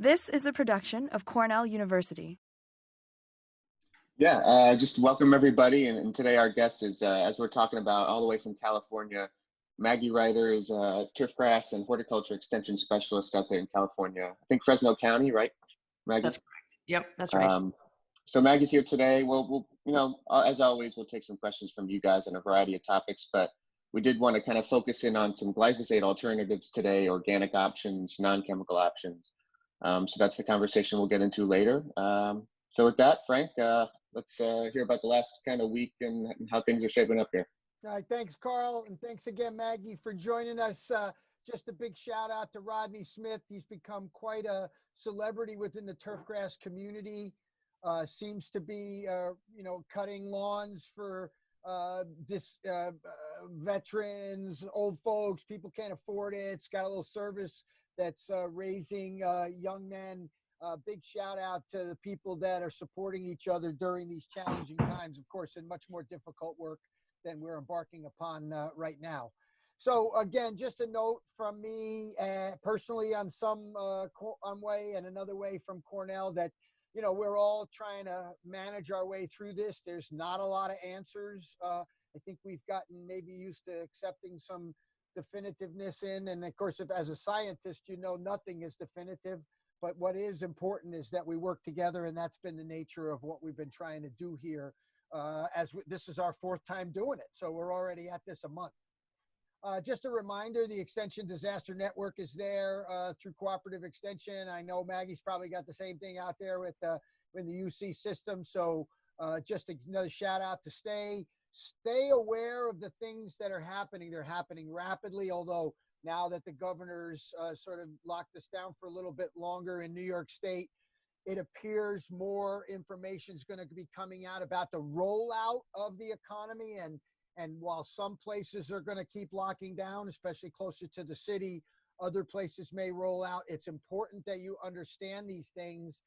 This is a production of Cornell University. Yeah, just welcome everybody. And today our guest is, as we're talking about, all the way from California, Maggie Reiter is a turfgrass and horticulture extension specialist out there in California. I think Fresno County, right, Maggie? That's correct. Yep, that's right. So Maggie's here today. As always, we'll take some questions from you guys on a variety of topics, but we did want to kind of focus in on some glyphosate alternatives today, organic options, non-chemical options. So that's the conversation we'll get into later. So with that, Frank, let's hear about the last kind of week and how things are shaping up here. All right, thanks, Carl, and thanks again, Maggie, for joining us. Just a big shout out to Rodney Smith. He's become quite a celebrity within the turfgrass community. Seems to be, cutting lawns for veterans, old folks. People can't afford it. It's got a little service that's raising young men. Big shout out to the people that are supporting each other during these challenging times, of course, in much more difficult work than we're embarking upon right now. So again, just a note from me personally on one way and another way from Cornell that, we're all trying to manage our way through this. There's not a lot of answers. I think we've gotten maybe used to accepting some definitiveness in. And of course, as a scientist, nothing is definitive. But what is important is that we work together, and that's been the nature of what we've been trying to do here. This is our fourth time doing it, so we're already at this a month. Just a reminder, the Extension Disaster Network is there through Cooperative Extension. I know Maggie's probably got the same thing out there with the UC system. So just another shout out to stay aware of the things that are happening. They're happening rapidly, although now that the governor's sort of locked us down for a little bit longer in New York State, it appears more information is going to be coming out about the rollout of the economy. And while some places are going to keep locking down, especially closer to the city, other places may roll out. It's important that you understand these things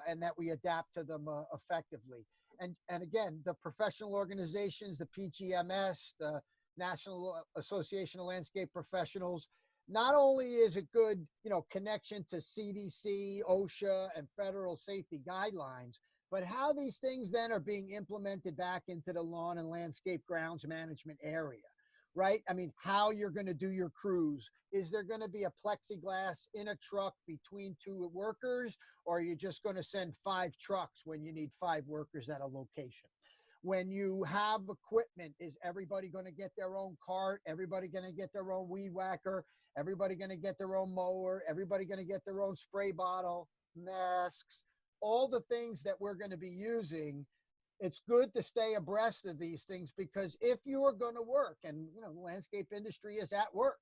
and that we adapt to them effectively. And again, the professional organizations, the PGMS, the National Association of Landscape Professionals, not only is it good, connection to CDC, OSHA, and federal safety guidelines, but how these things then are being implemented back into the lawn and landscape grounds management area, right? I mean, how you're going to do your crews. Is there going to be a plexiglass in a truck between two workers, or are you just going to send 5 trucks when you need 5 workers at a location? When you have equipment, is everybody going to get their own cart? Everybody going to get their own weed whacker? Everybody going to get their own mower? Everybody going to get their own spray bottle, masks? All the things that we're going to be using. It's good to stay abreast of these things, because if you are going to work, and the landscape industry is at work,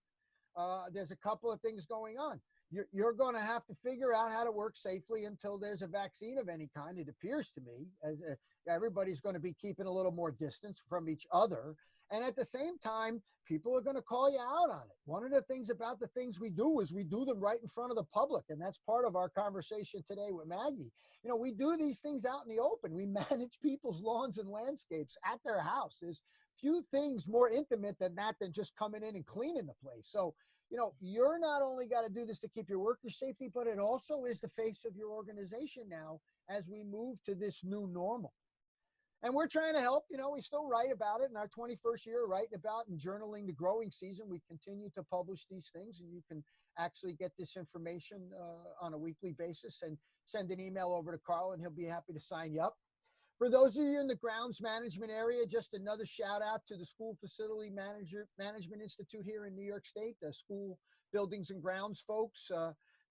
there's a couple of things going on. You're going to have to figure out how to work safely until there's a vaccine of any kind. It appears to me as everybody's going to be keeping a little more distance from each other. And at the same time, people are going to call you out on it. One of the things about the things we do is we do them right in front of the public. And that's part of our conversation today with Maggie. We do these things out in the open. We manage people's lawns and landscapes at their house. There's few things more intimate than that, than just coming in and cleaning the place. So, you're not only got to do this to keep your workers' safety, but it also is the face of your organization now as we move to this new normal. And we're trying to help. We still write about it in our 21st year, writing about and journaling the growing season. We continue to publish these things, and you can actually get this information on a weekly basis and send an email over to Carl, and he'll be happy to sign you up. For those of you in the grounds management area, just another shout out to the School Facility Management Institute here in New York State, the school buildings and grounds folks.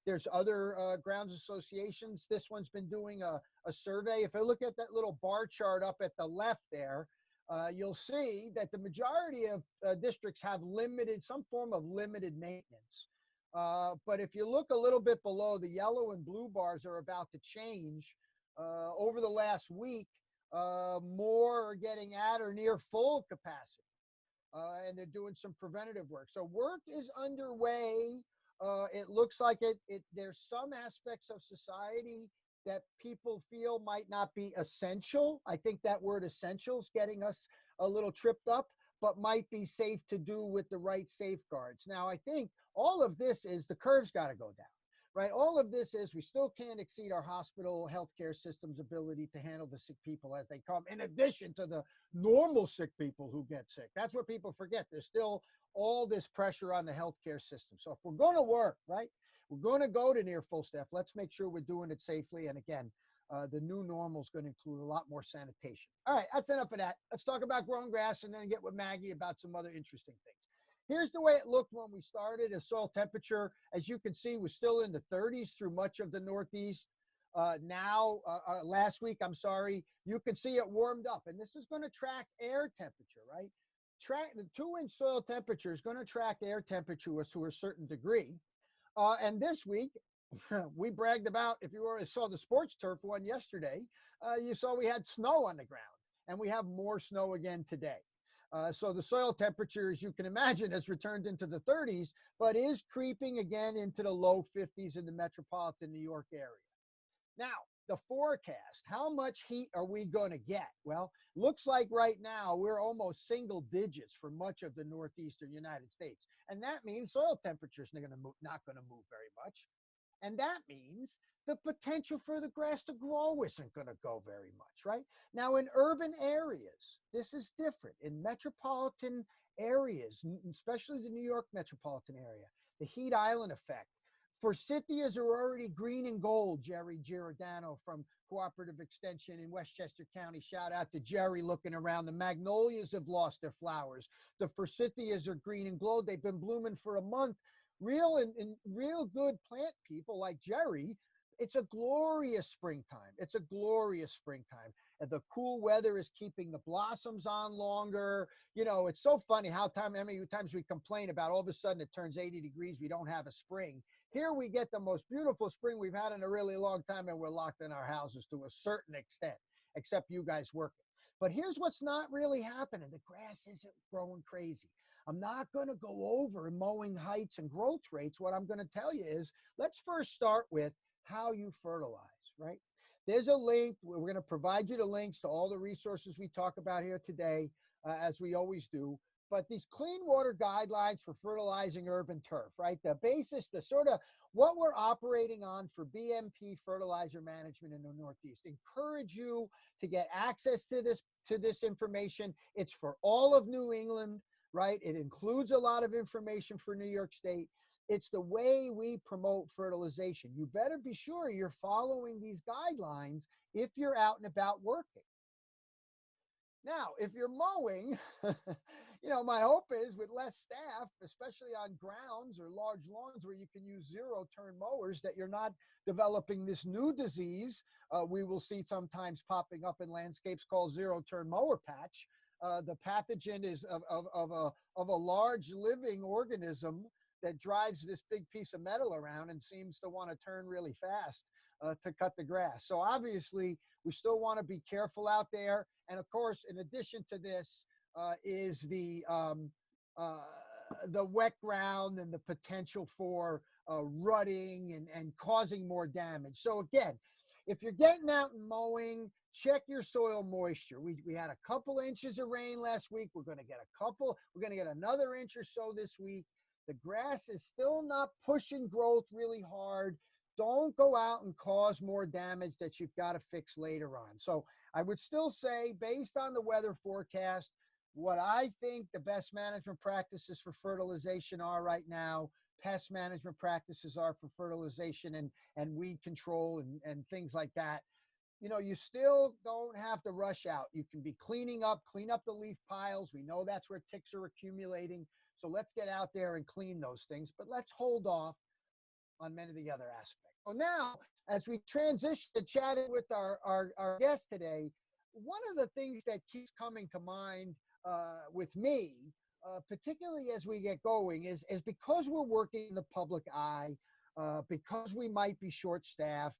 There's other grounds associations. This one's been doing a survey. If I look at that little bar chart up at the left there, you'll see that the majority of districts have some form of limited maintenance. But if you look a little bit below, the yellow and blue bars are about to change. Over the last week, more are getting at or near full capacity, and they're doing some preventative work. So work is underway. It looks like there's some aspects of society that people feel might not be essential. I think that word essential is getting us a little tripped up, but might be safe to do with the right safeguards. Now, I think all of this is the curve's got to go down, right? All of this is we still can't exceed our hospital healthcare system's ability to handle the sick people as they come, in addition to the normal sick people who get sick. That's what people forget. There's still all this pressure on the healthcare system. So if we're going to work, right, we're going to go to near full staff, let's make sure we're doing it safely. And again, the new normal is going to include a lot more sanitation. All right, that's enough of that. Let's talk about growing grass and then get with Maggie about some other interesting things. Here's the way it looked when we started. The soil temperature, as you can see, was still in the 30s through much of the Northeast. Last week, you can see it warmed up. And this is going to track air temperature, right? The 2-inch soil temperature is going to track air temperature to a certain degree. And this week, we bragged about, if you already saw the sports turf one yesterday, you saw we had snow on the ground, and we have more snow again today. So the soil temperature, as you can imagine, has returned into the 30s, but is creeping again into the low 50s in the metropolitan New York area. Now, the forecast, how much heat are we going to get? Well, looks like right now we're almost single digits for much of the northeastern United States. And that means soil temperature is not going to move very much. And that means the potential for the grass to grow isn't going to go very much, right? Now, in urban areas, this is different. In metropolitan areas, especially the New York metropolitan area, the heat island effect. Forsythias are already green and gold, Jerry Giordano from Cooperative Extension in Westchester County. Shout out to Jerry looking around. The magnolias have lost their flowers. The forsythias are green and gold. They've been blooming for a month. Real good plant people like Jerry, it's a glorious springtime. It's a glorious springtime. And the cool weather is keeping the blossoms on longer. You know, it's so funny how many times we complain about all of a sudden it turns 80 degrees, we don't have a spring. Here we get the most beautiful spring we've had in a really long time, and we're locked in our houses to a certain extent, except you guys working. But here's what's not really happening. The grass isn't growing crazy. I'm not going to go over mowing heights and growth rates. What I'm going to tell you is, let's first start with how you fertilize, right? There's a link. We're going to provide you the links to all the resources we talk about here today, as we always do. But these clean water guidelines for fertilizing urban turf, right? The basis, the sort of what we're operating on for BMP fertilizer management in the Northeast. Encourage you to get access to this information. It's for all of New England, right? It includes a lot of information for New York State. It's the way we promote fertilization. You better be sure you're following these guidelines if you're out and about working. Now, if you're mowing, you know, my hope is with less staff, especially on grounds or large lawns where you can use zero-turn mowers, that you're not developing this new disease we will see sometimes popping up in landscapes called zero-turn mower patch. The pathogen is of a large living organism that drives this big piece of metal around and seems to want to turn really fast to cut the grass. So obviously, we still want to be careful out there. And of course, in addition to this, is the wet ground and the potential for rutting and causing more damage. So again, if you're getting out and mowing, check your soil moisture. We had a couple inches of rain last week. We're going to get another inch or so this week. The grass is still not pushing growth really hard. Don't go out and cause more damage that you've got to fix later on. So I would still say, based on the weather forecast, what I think the best management practices for fertilization are right now, pest management practices are for fertilization and weed control and things like that. You know, you still don't have to rush out. You can be clean up the leaf piles. We know that's where ticks are accumulating. So let's get out there and clean those things, but let's hold off on many of the other aspects. Well, now, as we transition to chatting with our guest today, one of the things that keeps coming to mind with me, particularly as we get going, is because we're working in the public eye, because we might be short-staffed,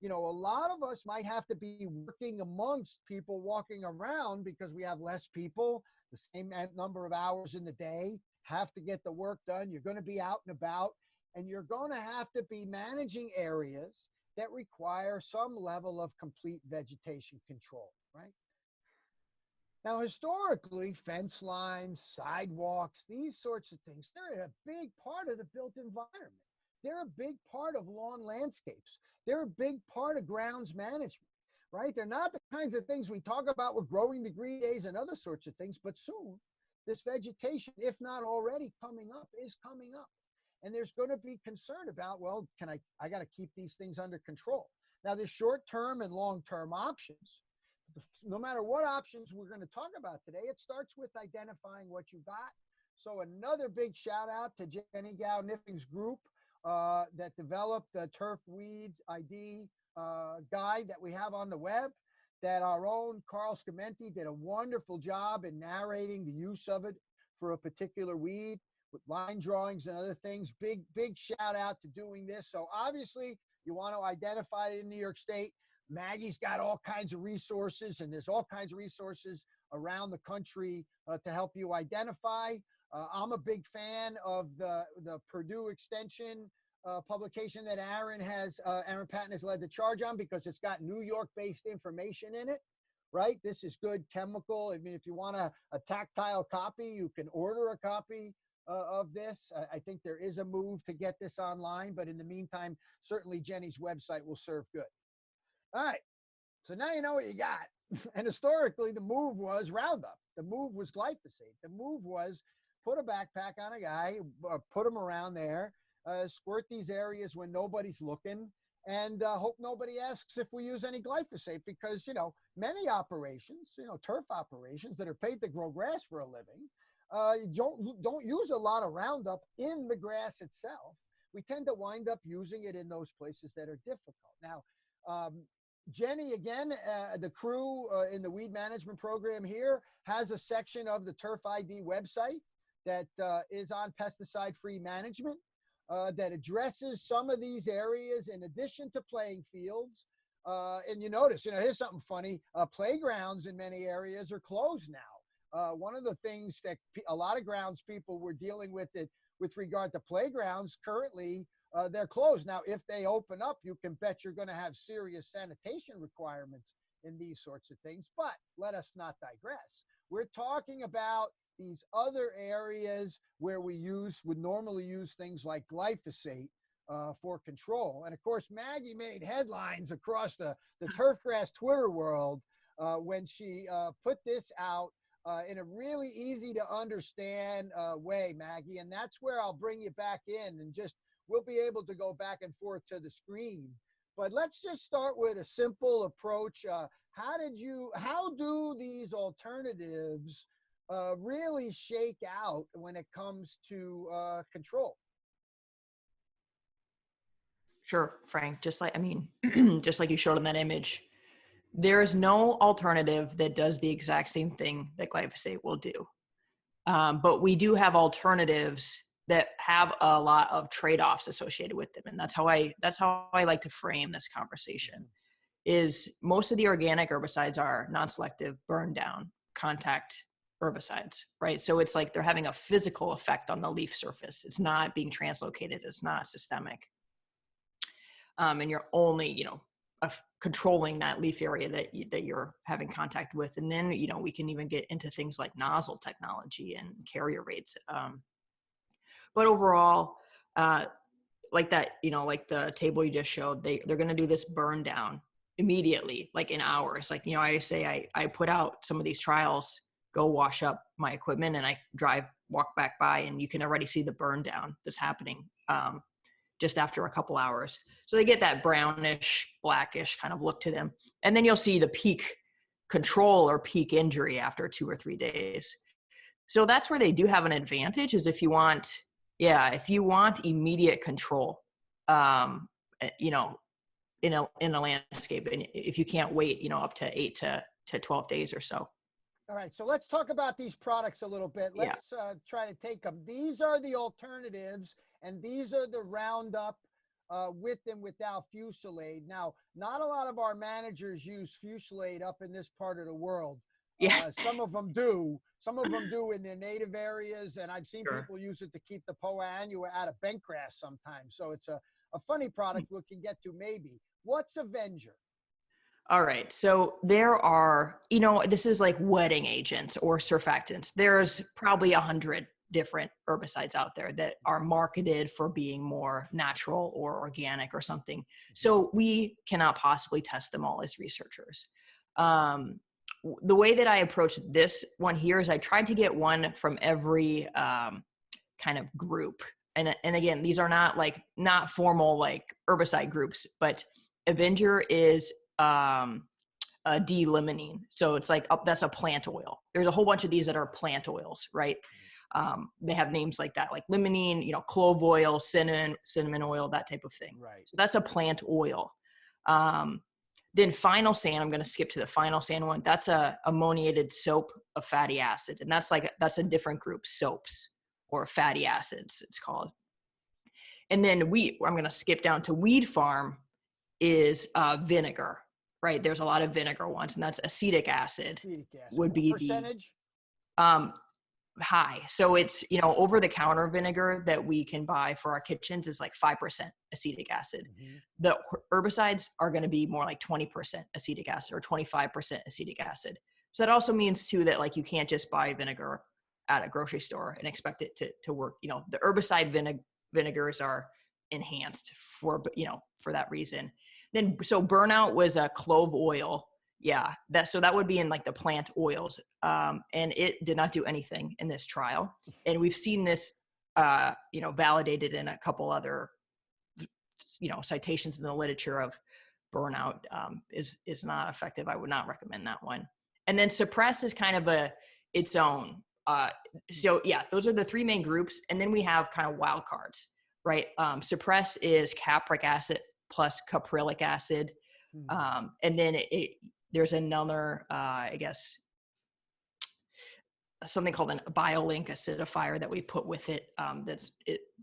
you know, a lot of us might have to be working amongst people walking around because we have less people, the same number of hours in the day, have to get the work done. You're going to be out and about, and you're going to have to be managing areas that require some level of complete vegetation control, right? Now, historically, fence lines, sidewalks, these sorts of things, they're a big part of the built environment. they're a big part of lawn landscapes. They're a big part of grounds management, right? They're not the kinds of things we talk about with growing degree days and other sorts of things, but soon this vegetation, if not already coming up, is coming up. And there's going to be concern about, well, I got to keep these things under control. Now, there's short-term and long-term options. No matter what options we're going to talk about today, it starts with identifying what you got. So another big shout out to Jenny Gow-Niffing's group that developed the turf weeds ID guide that we have on the web, that our own Carl Scamenti did a wonderful job in narrating the use of it for a particular weed with line drawings and other things. Big shout out to doing this. So obviously you want to identify it in New York State. Maggie's got all kinds of resources, and there's all kinds of resources around the country to help you identify. I'm a big fan of the Purdue Extension publication that Aaron Patton has led the charge on, because it's got New York-based information in it, right? This is good chemical. I mean, if you want a tactile copy, you can order a copy of this. I think there is a move to get this online, but in the meantime, certainly Jenny's website will serve good. All right, so now you know what you got. And historically, the move was Roundup. The move was glyphosate. The move was put a backpack on a guy, put him around there, squirt these areas when nobody's looking, and hope nobody asks if we use any glyphosate, because, you know, many operations, you know, turf operations that are paid to grow grass for a living, don't use a lot of Roundup in the grass itself. We tend to wind up using it in those places that are difficult. Now, Jenny, again, the crew in the weed management program here has a section of the Turf ID website that is on pesticide-free management that addresses some of these areas in addition to playing fields. And you notice, you know, here's something funny. Playgrounds in many areas are closed now. One of the things that a lot of grounds people were dealing with with regard to playgrounds, currently they're closed. Now, if they open up, you can bet you're going to have serious sanitation requirements in these sorts of things. But let us not digress. We're talking about these other areas where we would normally use things like glyphosate for control. And of course, Maggie made headlines across the turfgrass Twitter world when she put this out in a really easy to understand way, Maggie. And that's where I'll bring you back in, and we'll be able to go back and forth to the screen. But let's just start with a simple approach. How do these alternatives really shake out when it comes to control? Sure, Frank. Just like you showed in that image, there is no alternative that does the exact same thing that glyphosate will do. But we do have alternatives that have a lot of trade-offs associated with them. And that's how I like to frame this conversation. Is most of the organic herbicides are non-selective, burn down, contact herbicides, right? So it's like they're having a physical effect on the leaf surface. It's not being translocated. It's not systemic. And you're only, controlling that leaf area that you're having contact with. And then, we can even get into things like nozzle technology and carrier rates. But overall, like that, like the table you just showed, they're going to do this burn down immediately, like in hours. Like, I say I put out some of these trials, go wash up my equipment, and I walk back by, and you can already see the burn down that's happening just after a couple hours. So they get that brownish, blackish kind of look to them. And then you'll see the peak control or peak injury after 2 or 3 days. So that's where they do have an advantage, is if you want immediate control, in a landscape, and if you can't wait, up to 8 to 12 days or so. All right, so let's talk about these products a little bit. Let's try to take them. These are the alternatives, and these are the Roundup with and without fusillade. Now, not a lot of our managers use fusillade up in this part of the world. Yeah. Some of them do. Some of them do in their native areas, and I've seen people use it to keep the poa annua out of bent grass sometimes. So it's a funny product we can get to maybe. What's Avenger? All right. So there are, this is like wetting agents or surfactants. There's probably 100 different herbicides out there that are marketed for being more natural or organic or something. So we cannot possibly test them all as researchers. The way that I approach this one here is I tried to get one from every kind of group. And again, these are not formal like herbicide groups, but Avenger is D-limonene. So it's like, that's a plant oil. There's a whole bunch of these that are plant oils, right? They have names like that, like limonene, clove oil, cinnamon oil, that type of thing. Right. So that's a plant oil. Then final sand, I'm going to skip to the final sand one. That's a ammoniated soap of fatty acid. And that's a different group, soaps or fatty acids, it's called. And then I'm going to skip down to weed farm is vinegar, right? There's a lot of vinegar ones, and that's acetic acid. Would be percentage? The high. So it's, over the counter vinegar that we can buy for our kitchens is like 5% acetic acid. The herbicides are going to be more like 20% acetic acid or 25% acetic acid. So that also means too that like you can't just buy vinegar at a grocery store and expect it to work. The herbicide vinegars are enhanced for that reason. Then, so burnout was a clove oil. Yeah, that would be in like the plant oils. And it did not do anything in this trial. And we've seen this, validated in a couple other, citations in the literature of burnout is not effective. I would not recommend that one. And then suppress is kind of its own. So yeah, those are the three main groups. And then we have kind of wild cards, right? Suppress is capric acid plus caprylic acid. And then there's another, I guess, something called a BioLink acidifier that we put with it that's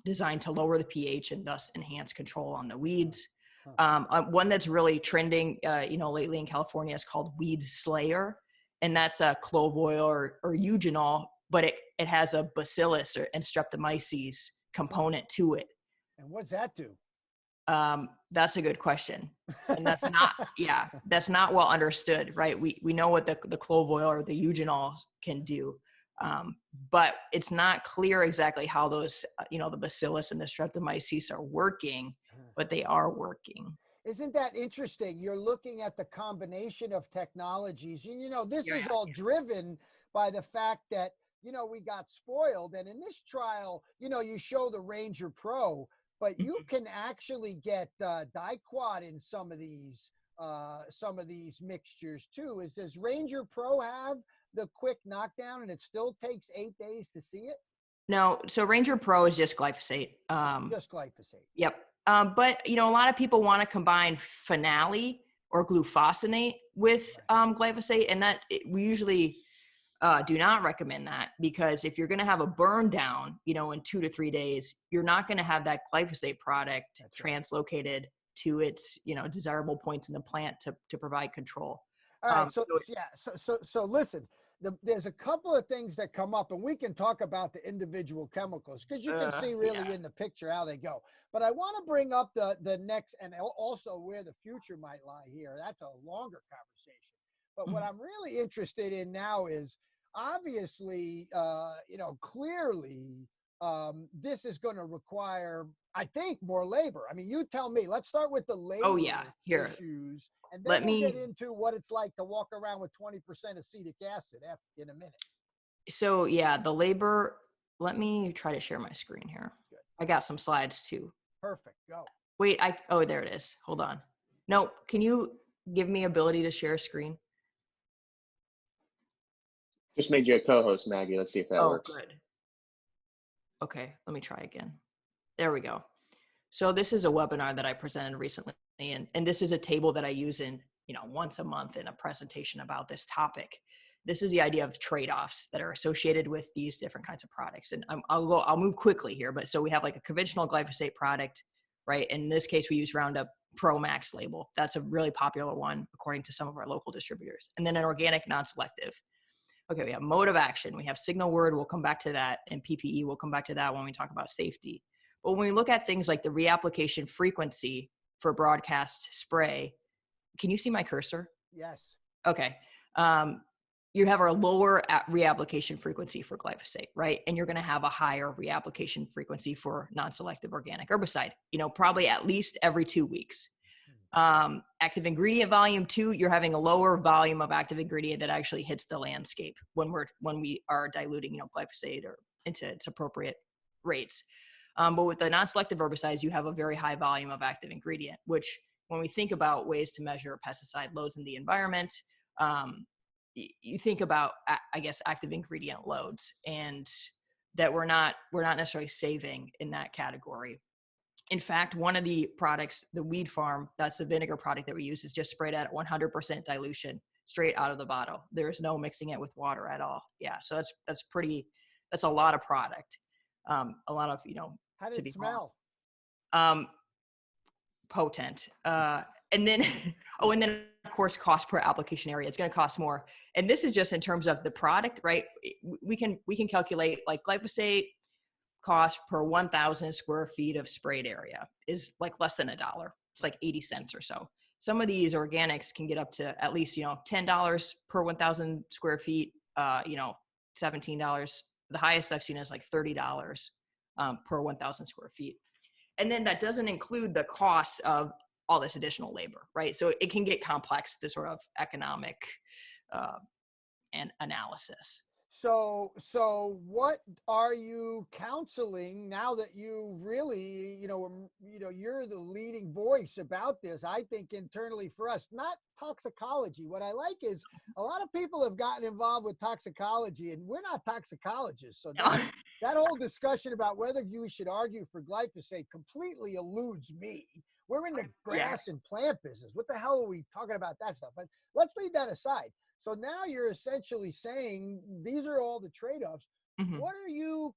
designed to lower the pH and thus enhance control on the weeds. One that's really trending, lately in California is called Weed Slayer. And that's a clove oil or eugenol, but it has a bacillus and streptomyces component to it. And what's that do? That's a good question. And that's not well understood, right? We know what the clove oil or the eugenol can do. But it's not clear exactly how those, the bacillus and the streptomyces are working, but they are working. Isn't that interesting? You're looking at the combination of technologies. This is all driven by the fact that, we got spoiled. And in this trial, you show the Ranger Pro, but you can actually get diquat in some of these mixtures too. Does Ranger Pro have the quick knockdown and it still takes 8 days to see it? No, so Ranger Pro is just glyphosate. Just glyphosate. Yep. But a lot of people want to combine phenolate or glufosinate with glyphosate, and we usually do not recommend that, because if you're going to have a burn down, in 2 to 3 days, you're not going to have that glyphosate product translocated to its, desirable points in the plant to provide control. All right. So listen, there's a couple of things that come up, and we can talk about the individual chemicals because you can see really in the picture how they go. But I want to bring up the next, and also where the future might lie here. That's a longer conversation. But what I'm really interested in now is obviously, clearly, this is going to require, I think, more labor. I mean, you tell me. Let's start with the labor issues, and then we'll get into what it's like to walk around with 20% acetic acid in a minute. So yeah, the labor. Let me try to share my screen here. Good. I got some slides too. Perfect. Go. Wait, there it is. Hold on. No, can you give me ability to share a screen? Just made you a co-host, Maggie. Let's see if that works. Good. Okay, let me try again. There we go. So this is a webinar that I presented recently, and this is a table that I use in, once a month in a presentation about this topic. This is the idea of trade-offs that are associated with these different kinds of products. And I'll move quickly here, but so we have like a conventional glyphosate product, right? In this case, we use Roundup Pro Max label. That's a really popular one according to some of our local distributors. And then an organic non-selective. Okay, we have mode of action. We have signal word. We'll come back to that. And PPE, we'll come back to that when we talk about safety. But when we look at things like the reapplication frequency for broadcast spray, can you see my cursor? Yes. Okay. you have a lower reapplication frequency for glyphosate, right? And you're going to have a higher reapplication frequency for non-selective organic herbicide, probably at least every 2 weeks. Active ingredient volume 2, you're having a lower volume of active ingredient that actually hits the landscape when we are diluting, glyphosate or into its appropriate rates. But with the non-selective herbicides, you have a very high volume of active ingredient, which when we think about ways to measure pesticide loads in the environment, you think about, I guess, active ingredient loads, and that we're not necessarily saving in that category. In fact, one of the products, the Weed Farm, that's the vinegar product that we use, is just sprayed at 100% dilution straight out of the bottle. There's no mixing it with water at all. Yeah, so that's a lot of product. A lot of, How did it smell? Potent. And then, and then of course, cost per application area. It's going to cost more. And this is just in terms of the product, right? We can calculate, like, glyphosate cost per 1,000 square feet of sprayed area is like less than $1. It's like 80 cents or so. Some of these organics can get up to at least, $10 per 1,000 square feet, $17. The highest I've seen is like $30 per 1,000 square feet. And then that doesn't include the cost of all this additional labor, right? So it can get complex, this sort of economic and analysis. So what are you counseling now that you really, you're the leading voice about this, I think, internally for us, not toxicology. What I like is a lot of people have gotten involved with toxicology, and we're not toxicologists. So that whole discussion about whether you should argue for glyphosate completely eludes me. We're in the grass and plant business. What the hell are we talking about that stuff? But let's leave that aside. So now you're essentially saying these are all the trade-offs. Mm-hmm. What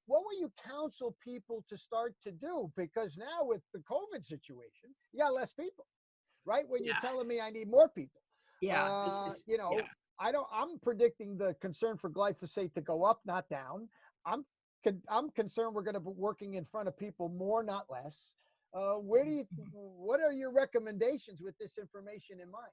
will you counsel people to start to do? Because now with the COVID situation, you got less people, right? When you're telling me I need more people. I'm predicting the concern for glyphosate to go up, not down. I'm concerned we're going to be working in front of people more, not less. What are your recommendations with this information in mind?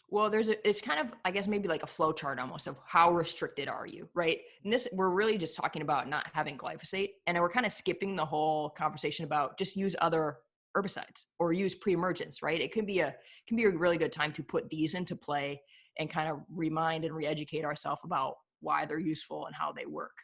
Well, it's kind of, I guess, maybe like a flow chart almost of how restricted are you, right? And we're really just talking about not having glyphosate, and we're kind of skipping the whole conversation about just use other herbicides or use pre-emergence, right? It can be a really good time to put these into play and kind of remind and re-educate ourselves about why they're useful and how they work.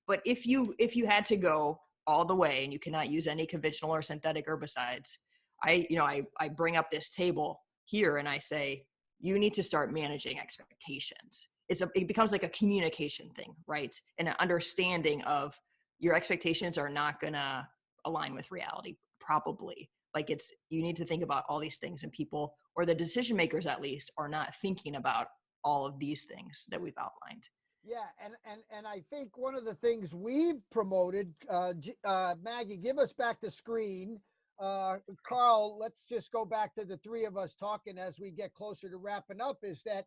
But if you had to go all the way and you cannot use any conventional or synthetic herbicides, I bring up this table here and I say, you need to start managing expectations. It becomes like a communication thing, right? And an understanding of your expectations are not going to align with reality, probably. Like you need to think about all these things, and people, or the decision makers at least, are not thinking about all of these things that we've outlined. Yeah, and I think one of the things we've promoted, Maggie, give us back the screen. Carl, let's just go back to the three of us talking as we get closer to wrapping up, is that,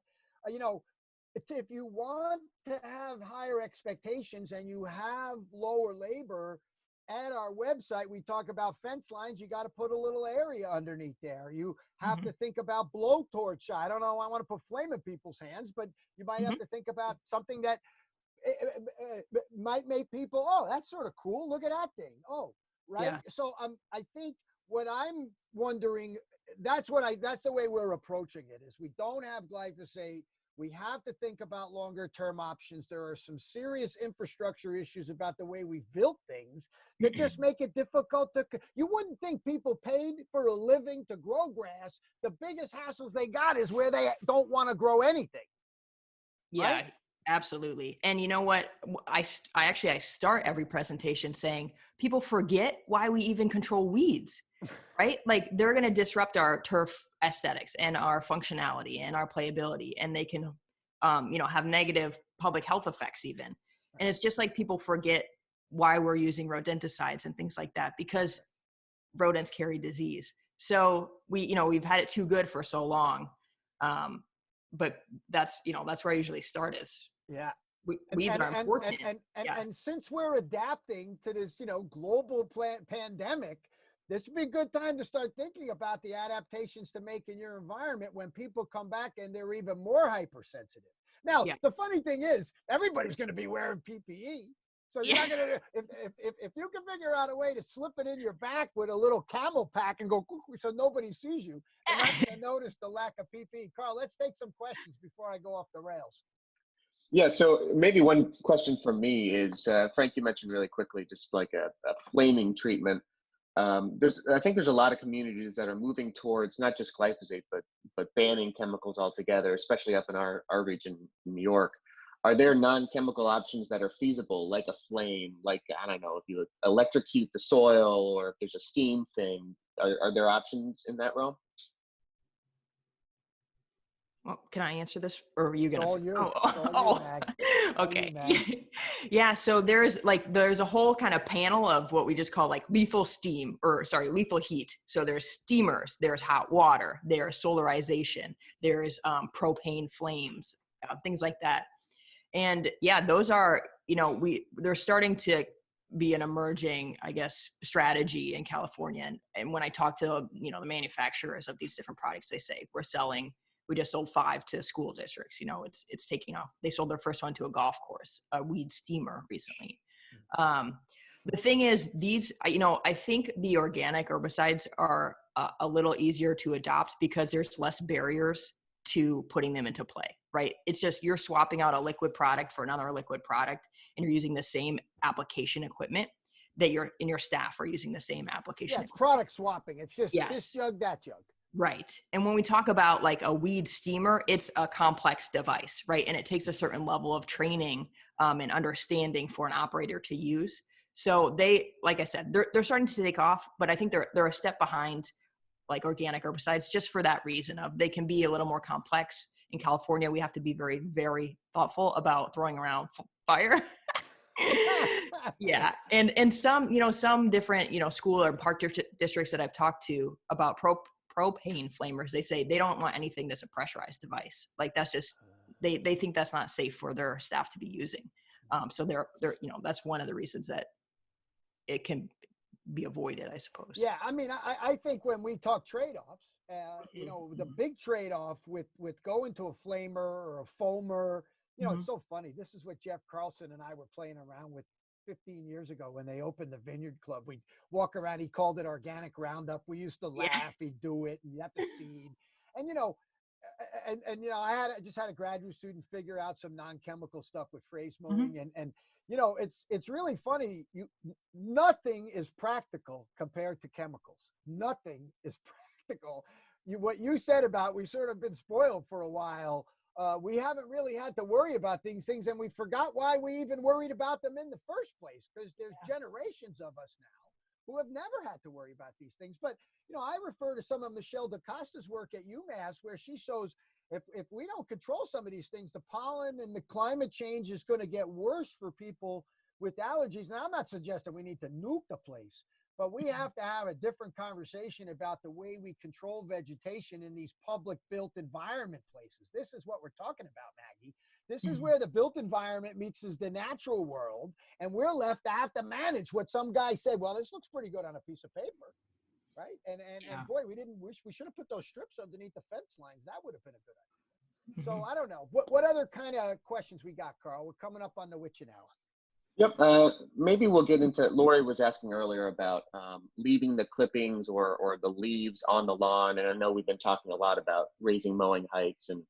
if you want to have higher expectations and you have lower labor, at our website, we talk about fence lines. You got to put a little area underneath there. You have to think about blowtorch. I don't know. I want to put flame in people's hands, but you might have to think about something that might make people, oh, that's sort of cool. Look at that thing. Oh, right. Yeah. So I think what I'm wondering, that's the way we're approaching it, is we don't have glyphosate. We have to think about longer term options. There are some serious infrastructure issues about the way we've built things that just make it difficult you wouldn't think people paid for a living to grow grass. The biggest hassles they got is where they don't want to grow anything. Yeah, right? Absolutely. And you know what? I start every presentation saying people forget why we even control weeds, right? Like they're going to disrupt our turf aesthetics and our functionality and our playability, and they can, have negative public health effects even. And it's just like people forget why we're using rodenticides and things like that, because rodents carry disease. So we've had it too good for so long. But that's where I usually start is. Yeah. Weeds are important. And since we're adapting to this, global pandemic, this would be a good time to start thinking about the adaptations to make in your environment when people come back and they're even more hypersensitive. Now, Yeah. the funny thing is, everybody's going to be wearing PPE. So you're not going to, if you can figure out a way to slip it in your back with a little camel pack and go so nobody sees you, you're not going to notice the lack of PPE. Carl, let's take some questions before I go off the rails. Yeah, so maybe one question from me is, Frank, you mentioned really quickly, just like a flaming treatment. I think there's a lot of communities that are moving towards not just glyphosate, but banning chemicals altogether, especially up in our region in New York. Are there non-chemical options that are feasible, like a flame, like, I don't know, if you electrocute the soil or if there's a steam thing? Are there options in that realm? Well, can I answer this, or are you gonna? It's all you. Oh, It's all you, Mag. Okay. All you, Mag. Yeah. So there's a whole kind of panel of what we just call like lethal heat. So there's steamers, there's hot water, there's solarization, there's propane flames, things like that. And yeah, those are, they're starting to be an emerging, I guess, strategy in California. And when I talk to, the manufacturers of these different products, they say we just sold 5 to school districts. It's taking off. They sold their first one to a golf course, a weed steamer recently. The thing is, I think the organic herbicides are a little easier to adopt because there's less barriers to putting them into play, right? It's just you're swapping out a liquid product for another liquid product, and you're using the same application equipment that your staff are using the same application. Yeah, it's product swapping. It's just yes. this jug, that jug. Right. And when we talk about like a weed steamer, it's a complex device, right? And it takes a certain level of training and understanding for an operator to use. So they, like I said, they're starting to take off, but I think they're a step behind like organic herbicides just for that reason of they can be a little more complex. In California, we have to be very, very thoughtful about throwing around fire. Yeah. And some different, school or park districts that I've talked to about propane flamers, they say they don't want anything that's a pressurized device. Like that's just, they think that's not safe for their staff to be using. So they're, that's one of the reasons that it can be avoided, I suppose. Yeah. I mean, I think when we talk trade-offs, the big trade-off with going to a flamer or a foamer, it's so funny. This is what Jeff Carlson and I were playing around with 15 years ago when they opened the Vineyard Club. We'd walk around, he called it organic Roundup. We used to laugh, he'd do it, and you have to seed. And, I just had a graduate student figure out some non-chemical stuff with phrase mowing. And it's really funny. Nothing is practical compared to chemicals. Nothing is practical. What you said about we sort of been spoiled for a while. We haven't really had to worry about these things, and we forgot why we even worried about them in the first place, because there's generations of us now who have never had to worry about these things. But, I refer to some of Michelle DaCosta's work at UMass, where she shows if we don't control some of these things, the pollen and the climate change is going to get worse for people with allergies. Now, I'm not suggesting we need to nuke the place, but we have to have a different conversation about the way we control vegetation in these public built environment places. This is what we're talking about, Maggie. This is where the built environment meets the natural world, and we're left to have to manage what some guy said, well, this looks pretty good on a piece of paper, right? And boy, we should have put those strips underneath the fence lines. That would have been a good idea. So I don't know. What other kind of questions we got, Carl? We're coming up on the witching hour. Yep. Maybe we'll get into, Lori was asking earlier about leaving the clippings or the leaves on the lawn. And I know we've been talking a lot about raising mowing heights and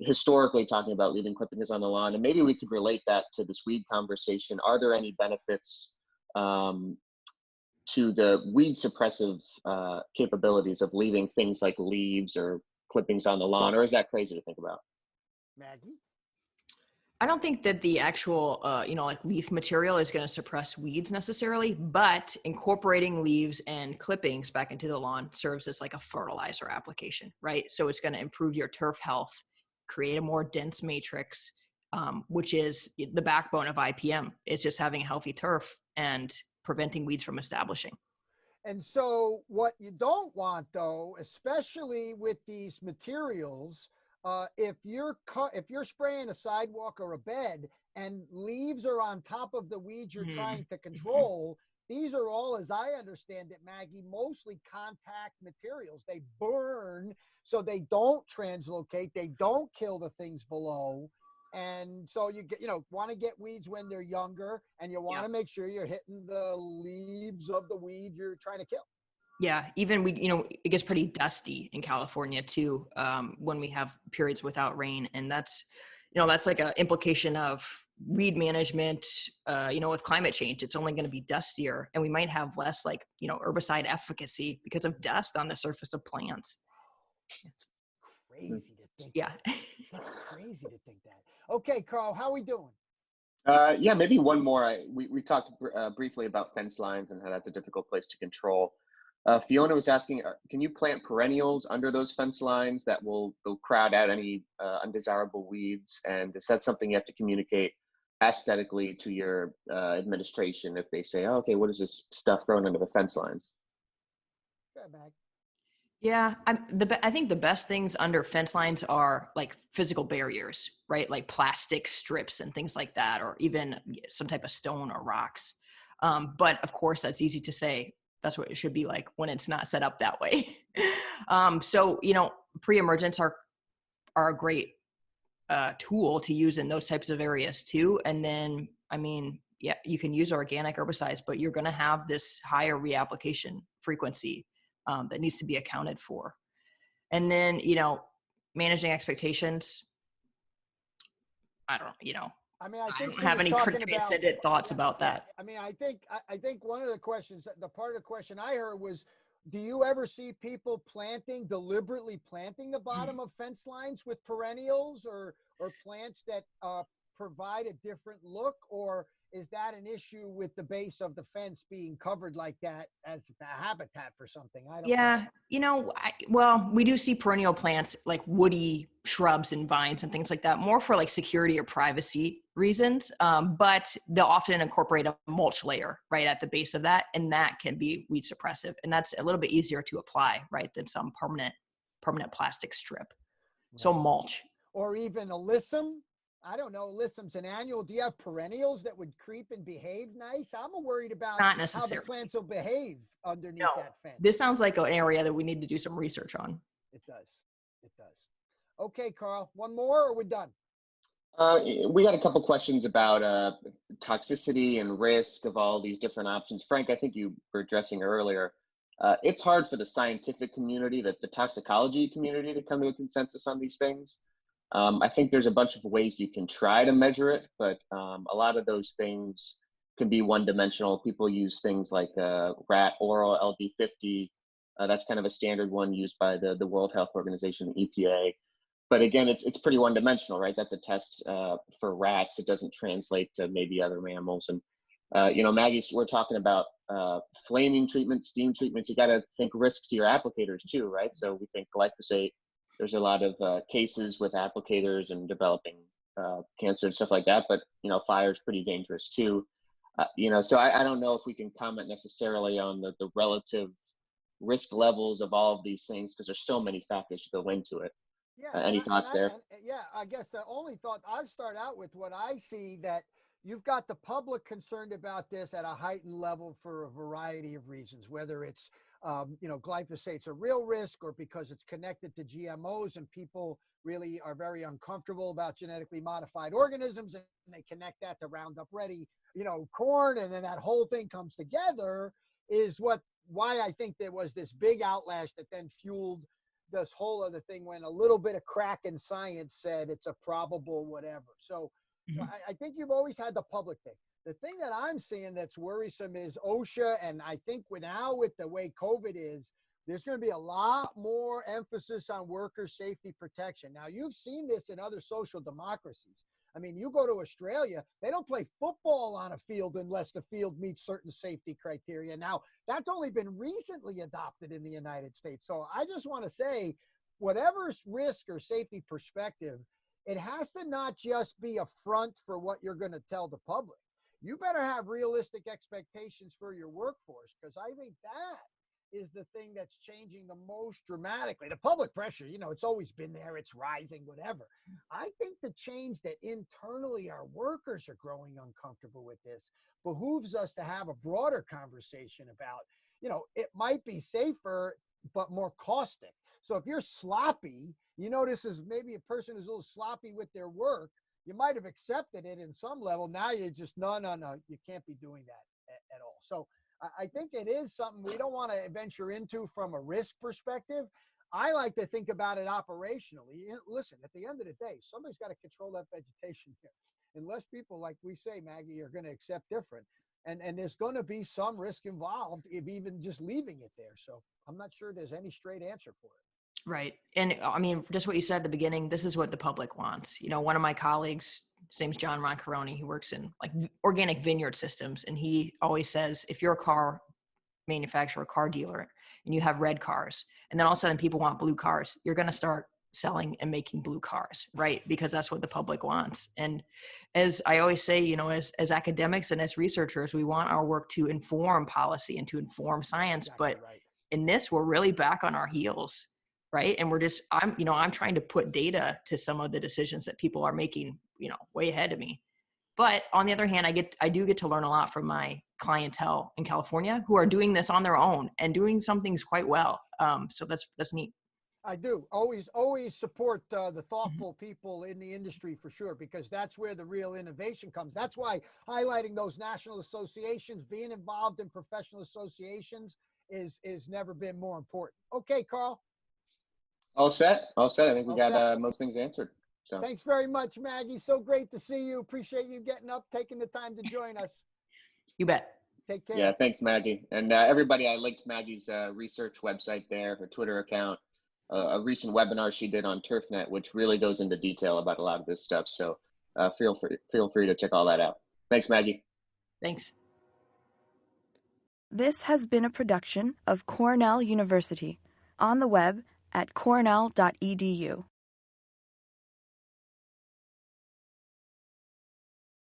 historically talking about leaving clippings on the lawn. And maybe we could relate that to this weed conversation. Are there any benefits to the weed suppressive capabilities of leaving things like leaves or clippings on the lawn? Or is that crazy to think about? Maggie? I don't think that the actual, like leaf material is going to suppress weeds necessarily, but incorporating leaves and clippings back into the lawn serves as like a fertilizer application, right? So it's going to improve your turf health, create a more dense matrix, which is the backbone of IPM. It's just having a healthy turf and preventing weeds from establishing. And so what you don't want, though, especially with these materials, if you're spraying a sidewalk or a bed and leaves are on top of the weeds you're trying to control, these are all, as I understand it, Maggie, mostly contact materials. They burn so they don't translocate, they don't kill the things below. And so you get, want to get weeds when they're younger, and you want to make sure you're hitting the leaves of the weed you're trying to kill. Yeah, even it gets pretty dusty in California too, when we have periods without rain, and that's like an implication of weed management. With climate change, it's only going to be dustier, and we might have less herbicide efficacy because of dust on the surface of plants. Crazy to think. Yeah. That's crazy to think that. Okay, Carl, how are we doing? Yeah, maybe one more. We talked briefly about fence lines and how that's a difficult place to control. Fiona was asking, can you plant perennials under those fence lines that will crowd out any undesirable weeds? And is that something you have to communicate aesthetically to your administration if they say, oh, okay, what is this stuff growing under the fence lines? Go back. Yeah, I think the best things under fence lines are like physical barriers, right? Like plastic strips and things like that, or even some type of stone or rocks. But of course, that's easy to say. That's what it should be like when it's not set up that way. So pre-emergents are a great tool to use in those types of areas too. And then, you can use organic herbicides, but you're going to have this higher reapplication frequency that needs to be accounted for. And then, managing expectations. I don't have any transcendent thoughts about that. I think one of the questions, the part of the question I heard was, do you ever see people deliberately planting the bottom of fence lines with perennials or plants that provide a different look, or is that an issue with the base of the fence being covered like that as a habitat for something? I don't know. We do see perennial plants like woody shrubs and vines and things like that, more for like security or privacy reasons. But they'll often incorporate a mulch layer right at the base of that, and that can be weed suppressive. And that's a little bit easier to apply, right, than some permanent plastic strip. Right. So mulch. Or even alyssum. I don't know, alyssum's an annual. Do you have perennials that would creep and behave nice? I'm worried about how the plants will behave underneath that fence. This sounds like an area that we need to do some research on. It does. Okay, Carl, one more or we're done? We got a couple questions about toxicity and risk of all these different options. Frank, I think you were addressing earlier. It's hard for the scientific community, the toxicology community, to come to a consensus on these things. I think there's a bunch of ways you can try to measure it, but a lot of those things can be one-dimensional. People use things like rat oral LD50. That's kind of a standard one used by the World Health Organization, the EPA. But again, it's pretty one-dimensional, right? That's a test for rats. It doesn't translate to maybe other mammals. And Maggie, we're talking about flaming treatments, steam treatments. You got to think risk to your applicators too, right? So we think glyphosate. There's a lot of cases with applicators and developing cancer and stuff like that, but fire is pretty dangerous too. So I don't know if we can comment necessarily on the relative risk levels of all of these things because there's so many factors to go into it. Yeah. Any thoughts there? I guess the only thought I'd start out with what I see, that you've got the public concerned about this at a heightened level for a variety of reasons, whether it's glyphosate's a real risk or because it's connected to GMOs and people really are very uncomfortable about genetically modified organisms, and they connect that to Roundup Ready, corn, and then that whole thing comes together is why I think there was this big outlash that then fueled this whole other thing when a little bit of crack in science said it's a probable whatever. So I think you've always had the public thing. The thing that I'm seeing that's worrisome is OSHA, and I think now with the way COVID is, there's going to be a lot more emphasis on worker safety protection. Now, you've seen this in other social democracies. I mean, you go to Australia, they don't play football on a field unless the field meets certain safety criteria. Now, that's only been recently adopted in the United States. So I just want to say, whatever risk or safety perspective, it has to not just be a front for what you're going to tell the public. You better have realistic expectations for your workforce, because I think that is the thing that's changing the most dramatically. The public pressure, it's always been there, it's rising, whatever. I think the change that internally our workers are growing uncomfortable with this behooves us to have a broader conversation about, it might be safer, but more caustic. So if you're sloppy, this is maybe a person who's a little sloppy with their work, you might have accepted it in some level. Now you're just, no, you can't be doing that at all. So I think it is something we don't want to venture into from a risk perspective. I like to think about it operationally. Listen, at the end of the day, somebody's got to control that vegetation here. Unless people, like we say, Maggie, are going to accept different. And there's going to be some risk involved if even just leaving it there. So I'm not sure there's any straight answer for it. Right. And I mean, just what you said at the beginning, this is what the public wants. One of my colleagues, his name's John Roncaroni, he works in like organic vineyard systems. And he always says, if you're a car manufacturer, car dealer, and you have red cars, and then all of a sudden people want blue cars, you're going to start selling and making blue cars, right? Because that's what the public wants. And as I always say, as academics and as researchers, we want our work to inform policy and to inform science. Exactly but right. In this, we're really back on our heels, right? And I'm trying to put data to some of the decisions that people are making, way ahead of me. But on the other hand, I do get to learn a lot from my clientele in California who are doing this on their own and doing some things quite well. So that's neat. I do always support the thoughtful people in the industry for sure, because that's where the real innovation comes. That's why highlighting those national associations, being involved in professional associations is never been more important. Okay, Carl. All set. I think we got most things answered. So. Thanks very much, Maggie. So great to see you. Appreciate you getting up, taking the time to join us. You bet. Take care. Yeah, thanks, Maggie. And everybody, I linked Maggie's research website there, her Twitter account, a recent webinar she did on TurfNet, which really goes into detail about a lot of this stuff. So feel free to check all that out. Thanks, Maggie. Thanks. This has been a production of Cornell University, on the web at cornell.edu.